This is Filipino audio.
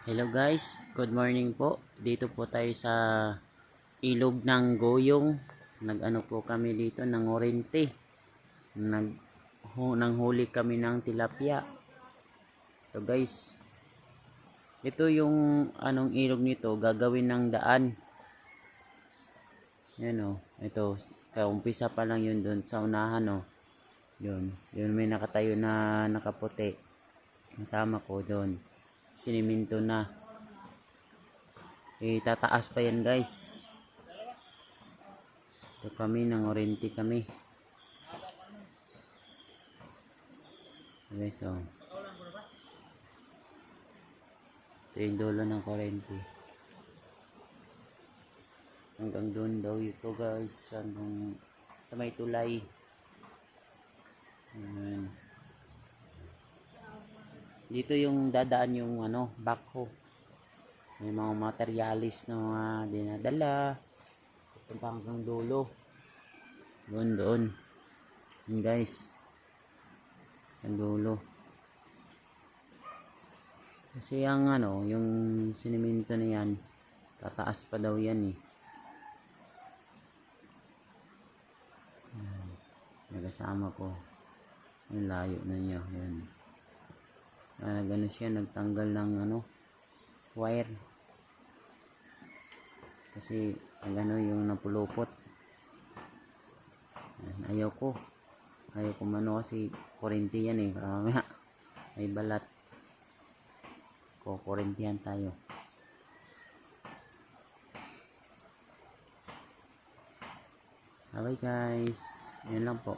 Hello guys, good morning po. Dito po tayo sa ilog ng Goyong. Nag-ano po kami dito ng orente. Nanghuli kami ng tilapia. So guys, ito yung anong ilog nito, gagawin ng daan. Yan o, ito, kaumpisa pa lang yun doon sa unahan o. Yun may nakatayo na nakaputi. Kasama ko doon. Siniminto na. Tataas pa yan guys. Ito kami, ng orente kami. Okay, so ito yung dulo ng kurente. Hanggang doon daw ito guys. Hanggang sa may tulay. Ayan. Dito yung dadaan yung backhoe. May mga materialis na mga dinadala. Ito pa hanggang dulo. Doon. Yun guys. Ang dulo. Kasi ang yung siniminto na yan, tataas pa daw yan eh. Nagasama ko. Yung layo na niya. Yan. Gano siya, nagtanggal ng wire. Kasi yung napulupot. Ayaw ko kasi kurente yan eh. May balat. Kukurentihan tayo. Bye guys. Yan lang po.